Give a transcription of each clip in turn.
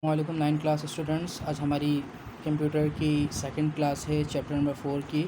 वालेकुम 9 class students. आज हमारी कंप्यूटर की सेकंड क्लास है चैप्टर नंबर 4 की।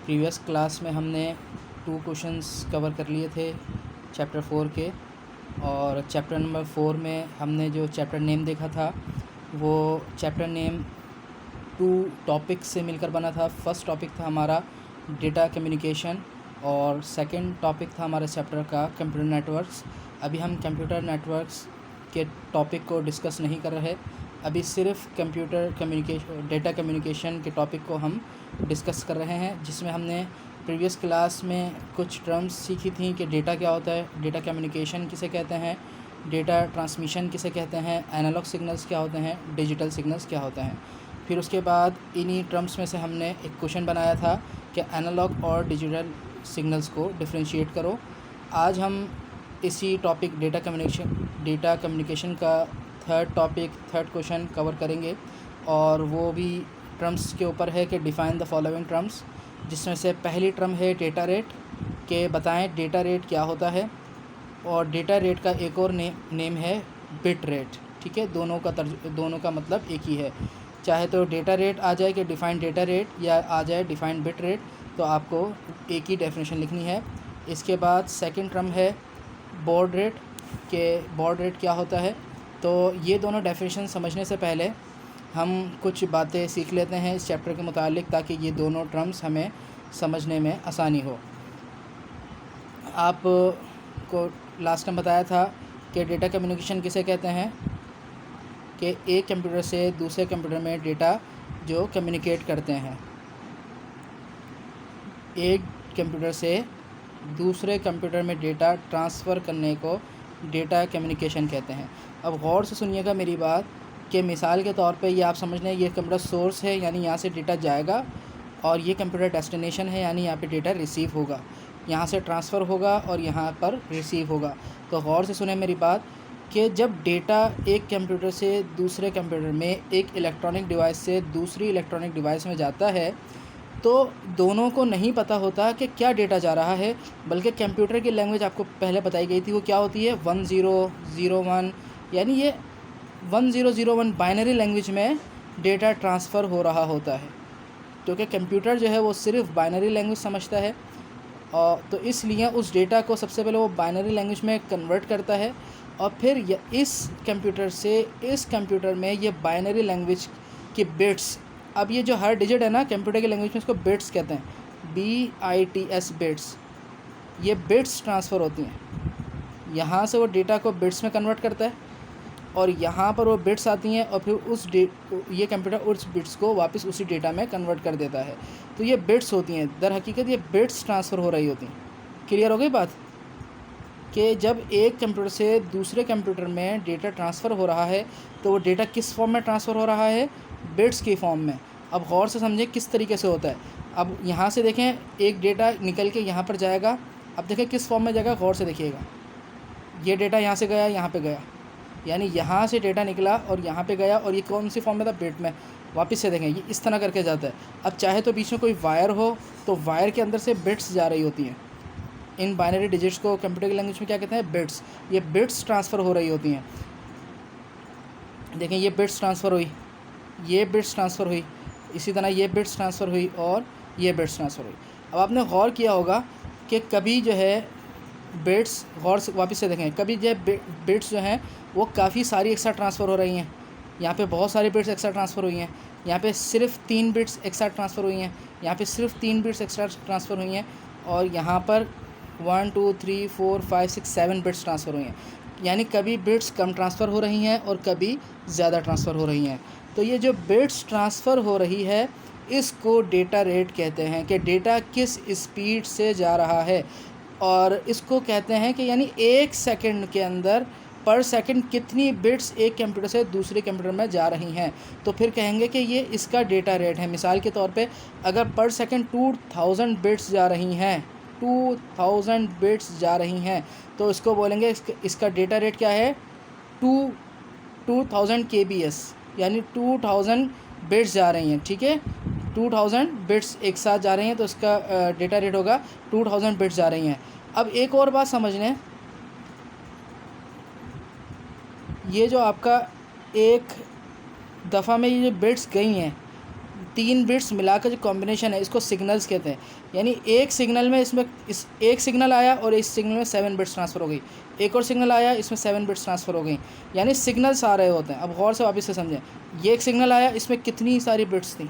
प्रीवियस क्लास में हमने 2 क्वेश्चंस कवर कर लिए थे चैप्टर 4 के, और चैप्टर नंबर 4 में हमने जो चैप्टर नेम देखा था वो चैप्टर नेम 2 टॉपिक्स से मिलकर बना था। फर्स्ट टॉपिक था हमारा डेटा कम्युनिकेशन और सेकंड टॉपिक था हमारे चैप्टर का कंप्यूटर नेटवर्क्स। अभी हम कंप्यूटर नेटवर्क्स के टॉपिक को डिस्कस नहीं कर रहे, अभी सिर्फ डेटा कम्युनिकेशन के टॉपिक को हम डिस्कस कर रहे हैं, जिसमें हमने प्रीवियस क्लास में कुछ टर्म्स सीखी थी कि डेटा क्या होता है, डेटा कम्युनिकेशन किसे कहते हैं, डेटा ट्रांसमिशन किसे कहते हैं, एनालॉग सिग्नल्स क्या होते हैं, डिजिटल सिग्नल्स क्या होते हैं। फिर उसके बाद इन्हीं टर्म्स में से हमने एक क्वेश्चन बनाया था कि एनालॉग और डिजिटल सिग्नल्स को डिफरेंशिएट करो। आज हम इसी टॉपिक डेटा कम्युनिकेशन का थर्ड क्वेश्चन कवर करेंगे, और वो भी टर्म्स के ऊपर है कि डिफ़ाइन द फॉलोइंग टर्म्स, जिसमें से पहली टर्म है डेटा रेट, के बताएं डेटा रेट क्या होता है। और डेटा रेट का एक और नेम है बिट रेट। ठीक है, दोनों का मतलब एक ही है। चाहे तो डेटा रेट आ जाए कि डिफ़ाइन डेटा रेट, या आ जाए डिफ़ाइन बिट रेट, तो आपको एक ही डेफिनेशन लिखनी है। इसके बाद सेकंड टर्म है बॉड रेट, के बॉड रेट क्या होता है। तो ये दोनों डेफिनेशन समझने से पहले हम कुछ बातें सीख लेते हैं इस चैप्टर के मुतालिक, ताकि ये दोनों टर्म्स हमें समझने में आसानी हो। आप को लास्ट टाइम बताया था कि डेटा कम्युनिकेशन किसे कहते हैं, कि एक कंप्यूटर से दूसरे कंप्यूटर में डेटा जो कम्युनिकेट करते हैं, एक कंप्यूटर से दूसरे कंप्यूटर में डेटा ट्रांसफ़र करने को डेटा कम्युनिकेशन कहते हैं। अब गौर से सुनिएगा मेरी बात, कि मिसाल के तौर पे ये आप समझ लें, ये कंप्यूटर सोर्स है, यानी यहाँ से डेटा जाएगा, और ये कंप्यूटर डेस्टिनेशन है, यानी यहाँ पे डेटा रिसीव होगा, यहाँ से ट्रांसफ़र होगा और यहाँ पर रिसीव होगा। तो गौर से सुने मेरी बात, कि जब डेटा एक कंप्यूटर से दूसरे कंप्यूटर में, एक इलेक्ट्रॉनिक डिवाइस से दूसरी इलेक्ट्रॉनिक डिवाइस में जाता है, तो दोनों को नहीं पता होता कि क्या डेटा जा रहा है, बल्कि कंप्यूटर की लैंग्वेज आपको पहले बताई गई थी, वो क्या होती है 1001, यानी ये 1001 बाइनरी लैंग्वेज में डेटा ट्रांसफ़र हो रहा होता है, क्योंकि कंप्यूटर जो है वो सिर्फ बाइनरी लैंग्वेज समझता है। और तो इसलिए उस डेटा को सबसे पहले वो बाइनरी लैंग्वेज में कन्वर्ट करता है, और फिर इस कंप्यूटर से इस कंप्यूटर में ये बाइनरी लैंग्वेज के बिट्स, अब ये जो हर डिजिट है ना कंप्यूटर की लैंग्वेज में, इसको बिट्स कहते हैं, BITS बिट्स, ये बिट्स ट्रांसफ़र होती हैं। यहाँ से वो डेटा को बिट्स में कन्वर्ट करता है, और यहाँ पर वो बिट्स आती हैं, और फिर ये कंप्यूटर उस बिट्स को वापस उसी डेटा में कन्वर्ट कर देता है। तो ये बिट्स होती हैं, दर हकीकत ये बिट्स ट्रांसफ़र हो रही होती हैं। क्लियर हो गई बात, कि जब एक कंप्यूटर से दूसरे कंप्यूटर में डेटा ट्रांसफ़र हो रहा है, तो वो डेटा किस फॉर्म में ट्रांसफ़र हो रहा है, बिट्स की फॉर्म में। अब गौर से समझें किस तरीके से होता है। अब यहाँ से देखें, एक डेटा निकल के यहाँ पर जाएगा, अब देखें किस फॉर्म में जाएगा, गौर से देखिएगा। ये डेटा यहाँ से गया, यहाँ पे गया, यानी यहाँ से डेटा निकला और यहाँ पे गया, और ये कौन सी फॉर्म में था, बिट में। वापस से देखें, ये इस तरह करके जाता है। अब चाहे तो बीच में कोई वायर हो, तो वायर के अंदर से बिट्स जा रही होती हैं। इन बाइनरी डिजिट्स को कंप्यूटर की लैंग्वेज में क्या कहते हैं, बिट्स। ये बिट्स ट्रांसफ़र हो रही होती हैं। देखें, ये बिट्स ट्रांसफ़र हुई, ये बिट्स ट्रांसफ़र हुई, इसी तरह ये बिट्स ट्रांसफ़र हुई, और ये बिट्स ट्रांसफ़र हुई। अब आपने गौर किया होगा कि कभी जो है बिट्स, गौर से वापस से देखें, कभी जो है बिट्स जो हैं वो काफ़ी सारी एक साथ ट्रांसफ़र हो रही हैं। यहाँ पे बहुत सारी बिट्स एक साथ ट्रांसफ़र हुई हैं, यहाँ पे सिर्फ 3 बिट्स एक साथ ट्रांसफ़र हुई हैं, यहाँ पे सिर्फ 3 बिट्स एक साथ ट्रांसफ़र हुई हैं, और यहाँ पर 1 2 3 4 5 6 7 बिट्स ट्रांसफ़र हुई हैं। यानी कभी बिट्स कम ट्रांसफ़र हो रही हैं और कभी ज़्यादा ट्रांसफ़र हो रही हैं। तो ये जो बिट्स ट्रांसफ़र हो रही है, इसको डेटा रेट कहते हैं, कि डेटा किस स्पीड से जा रहा है। और इसको कहते हैं कि यानी एक सेकंड के अंदर पर सेकंड कितनी बिट्स एक कंप्यूटर से दूसरे कंप्यूटर में जा रही हैं, तो फिर कहेंगे कि ये इसका डेटा रेट है। मिसाल के तौर पे अगर पर सेकंड 2000 बिट्स जा रही हैं, 2000 बिट्स जा रही हैं, तो इसको बोलेंगे, इसका डेटा रेट क्या है, 2000 KBS, यानी 2000 बिट्स जा रही हैं। ठीक है, 2000 बिट्स एक साथ जा रही हैं, तो इसका डेटा रेट होगा 2000 बिट्स जा रही हैं। अब एक और बात समझ लें, ये जो आपका एक दफ़ा में ये जो बिट्स गई हैं, 3 बिट्स मिलाकर जो कॉम्बिनेशन है इसको सिग्नल्स कहते हैं। यानी एक सिग्नल में इसमें इस एक सिग्नल आया और इस सिग्नल में 7 बिट्स ट्रांसफ़र हो गई, एक और सिग्नल आया इसमें 7 बिट्स ट्रांसफ़र हो गई, यानी सिग्नल्स आ रहे होते हैं। अब गौर से वापस से समझें, ये एक सिग्नल आया, इसमें कितनी सारी बिट्स थी,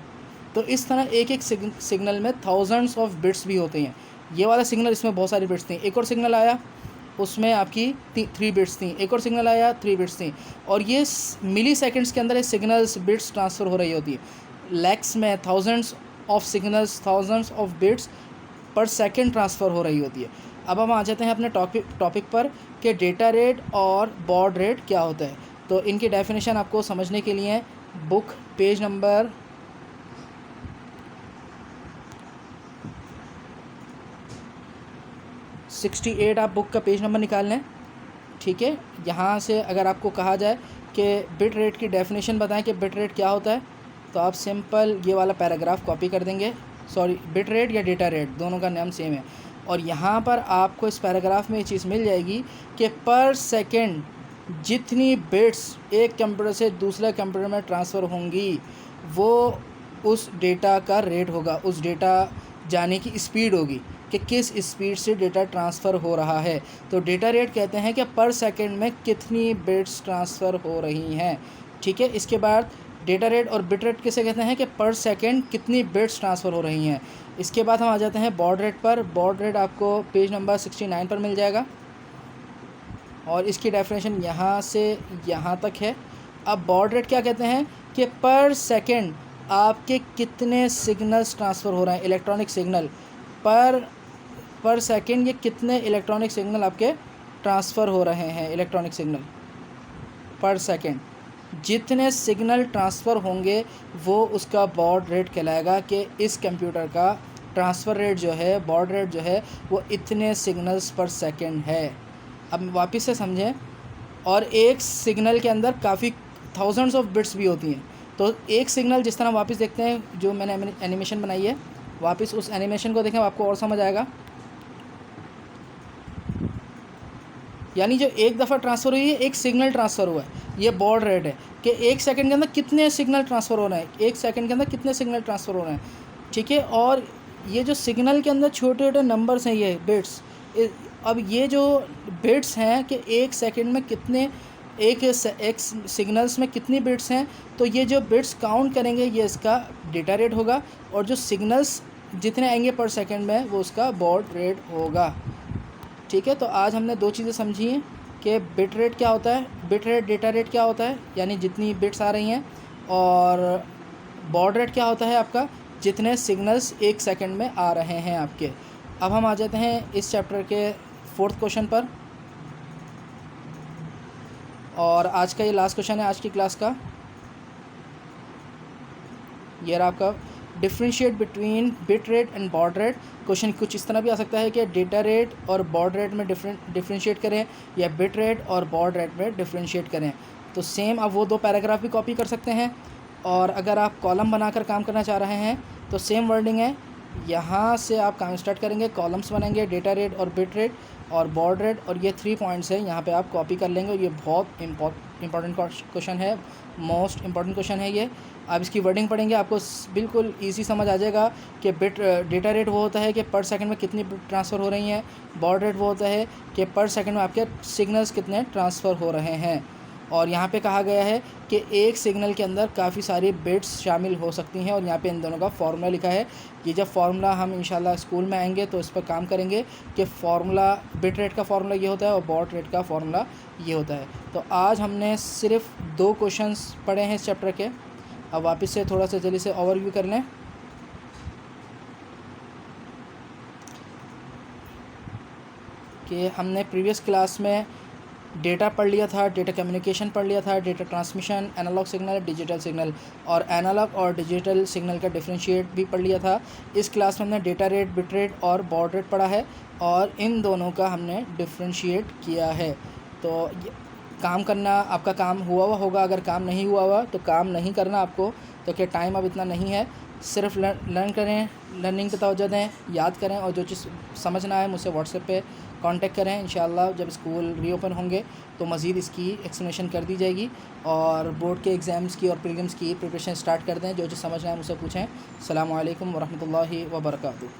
तो इस तरह एक एक सिग्नल में थाउजेंड्स ऑफ बिट्स भी होते हैं। ये वाला सिग्नल, इसमें बहुत सारी बिट्स थी, एक और सिग्नल आया उसमें आपकी 3 बिट्स थी, एक और सिग्नल आया 3 बिट्स थी, और ये मिली सेकेंड्स के अंदर ये सिग्नल्स बिट्स ट्रांसफ़र हो रही होती है। लैक्स में thousands of signals, thousands of bits पर सेकंड ट्रांसफ़र हो रही होती है। अब हम आ जाते हैं अपने टॉपिक पर कि डेटा रेट और बॉड रेट क्या होता है। तो इनकी डेफिनेशन आपको समझने के लिए बुक पेज नंबर 68 आप बुक का पेज नंबर निकाल लें, ठीक है। यहाँ से अगर आपको कहा जाए कि बिट रेट की डेफिनेशन बताएं कि बिट रेट क्या होता है, तो आप सिंपल ये वाला पैराग्राफ कॉपी कर देंगे। सॉरी, बिट रेट या डेटा रेट दोनों का नाम सेम है। और यहाँ पर आपको इस पैराग्राफ में ये चीज़ मिल जाएगी कि पर सेकंड जितनी बिट्स एक कंप्यूटर से दूसरे कंप्यूटर में ट्रांसफ़र होंगी वो उस डेटा का रेट होगा, उस डेटा जाने की स्पीड होगी कि किस स्पीड से डेटा ट्रांसफ़र हो रहा है। तो डेटा रेट कहते हैं कि पर सेकंड में कितनी बिट्स ट्रांसफ़र हो रही हैं, ठीक है। इसके बाद डेटा रेट और बिट रेट किसे कहते हैं कि पर सेकंड कितनी बिट्स ट्रांसफ़र हो रही हैं। इसके बाद हम आ जाते हैं बॉड रेट पर। बॉड रेट आपको पेज नंबर 69 पर मिल जाएगा और इसकी डेफिनेशन यहाँ से यहाँ तक है। अब बॉड रेट क्या कहते हैं कि पर सेकंड आपके कितने सिग्नल्स ट्रांसफ़र हो रहे हैं, इलेक्ट्रॉनिक सिग्नल पर सेकंड, ये कितने इलेक्ट्रॉनिक सिग्नल आपके ट्रांसफ़र हो रहे हैं, इलेक्ट्रॉनिक सिग्नल पर सेकंड। जितने सिग्नल ट्रांसफ़र होंगे वो उसका बॉड रेट कहलाएगा कि इस कंप्यूटर का ट्रांसफ़र रेट जो है, बॉड रेट जो है वो इतने सिग्नल्स पर सेकंड है। अब वापस से समझें, और एक सिग्नल के अंदर काफ़ी थाउजेंड्स ऑफ बिट्स भी होती हैं। तो एक सिग्नल जिस तरह वापस देखते हैं, जो मैंने एनिमेशन बनाई है, वापस उस एनिमेशन को देखें, आपको और समझ आएगा। यानी जो एक दफ़ा ट्रांसफ़र हुई है, एक सिग्नल ट्रांसफ़र हुआ है, ये बॉड रेट है कि एक सेकंड के अंदर कितने सिग्नल ट्रांसफ़र हो रहे हैं, एक सेकंड के अंदर कितने सिग्नल ट्रांसफ़र हो रहे हैं, ठीक है। और ये जो सिग्नल के अंदर छोटे छोटे नंबर्स हैं, ये बिट्स, अब ये जो बिट्स हैं कि एक सेकंड में कितने, एक सिग्नल्स में कितनी बिट्स हैं, तो ये जो बिट्स काउंट करेंगे ये इसका डेटा रेट होगा, और जो सिग्नल्स जितने आएंगे पर सेकंड में वो उसका बॉड रेट होगा, ठीक है। तो आज हमने 2 चीज़ें समझी हैं कि बिट रेट क्या होता है, बिट रेट डेटा रेट क्या होता है, यानी जितनी बिट्स आ रही हैं, और बॉड रेट क्या होता है आपका, जितने सिग्नल्स एक सेकंड में आ रहे हैं आपके। अब हम आ जाते हैं इस चैप्टर के 4th क्वेश्चन पर, और आज का ये लास्ट क्वेश्चन है आज की क्लास का। ये रहा आपका, differentiate between bit rate and baud rate. Question कुछ इस तरह भी आ सकता है कि डेटा रेट और बॉड रेट में डिफ्रेंशिएट करें, या बिट रेट और बॉड रेट में डिफ्रेंशिएट करें। तो सेम आप वो 2 पैराग्राफ भी कॉपी कर सकते हैं, और अगर आप कॉलम बनाकर काम करना चाह रहे हैं तो सेम वर्डिंग है, यहाँ से आप काम स्टार्ट करेंगे, कॉलम्स बनेंगे, डेटा रेट और बिट रेट और बॉड रेट, और ये 3 पॉइंट्स हैं, यहाँ पे आप कॉपी कर लेंगे। ये बहुत इंपॉर्टेंट क्वेश्चन है, मोस्ट इंपॉर्टेंट क्वेश्चन है ये। आप इसकी वर्डिंग पढ़ेंगे, आपको बिल्कुल इजी समझ आ जाएगा कि डेटा रेट वो होता है कि पर सेकंड में कितनी ट्रांसफ़र हो रही हैं, बॉड रेट वो होता है कि पर सेकंड में आपके सिग्नल्स कितने ट्रांसफ़र हो रहे हैं। और यहाँ पे कहा गया है कि एक सिग्नल के अंदर काफ़ी सारी बिट्स शामिल हो सकती हैं, और यहाँ पे इन दोनों का फार्मूला लिखा है। ये जब फार्मूला हम इंशाल्लाह स्कूल में आएंगे तो इस पर काम करेंगे कि फार्मूला, बिट रेट का फार्मूला ये होता है और बॉड रेट का फार्मूला ये होता है। तो आज हमने सिर्फ 2 क्वेश्चंस पढ़े हैं इस चैप्टर के। अब वापस से थोड़ा सा जल्दी से ओवरव्यू कर लें कि हमने प्रीवियस क्लास में डेटा पढ़ लिया था, डेटा कम्युनिकेशन पढ़ लिया था, data transmission, analogue signal, digital signal, और एनालॉग और डिजिटल सिग्नल का डिफरेंशिएट भी पढ़ लिया था। इस क्लास में हमने डेटा रेट, बिट रेट और बॉड रेट पढ़ा है, और इन दोनों का हमने डिफरेंशिएट किया है। तो काम करना आपका काम हुआ होगा, अगर काम नहीं हुआ हुआ तो काम नहीं करना आपको, तो क्या टाइम अब इतना नहीं है, सिर्फ लर्न करें, लर्निंग पे तवज्जो दें, याद करें, और जो चीज़ समझ ना आए मुझसे व्हाट्सएप पे कांटेक्ट करें। इंशाअल्लाह जब स्कूल रीओपन होंगे तो मज़ीद इसकी एक्सप्लेनेशन कर दी जाएगी। और बोर्ड के एग्ज़ाम्स की और प्रीलिम्स की प्रिपरेशन स्टार्ट कर दें। जो समझना है मुझसे पूछें। अस्सलामु अलैकुम वरहमतुल्लाहि वबरकातुहू।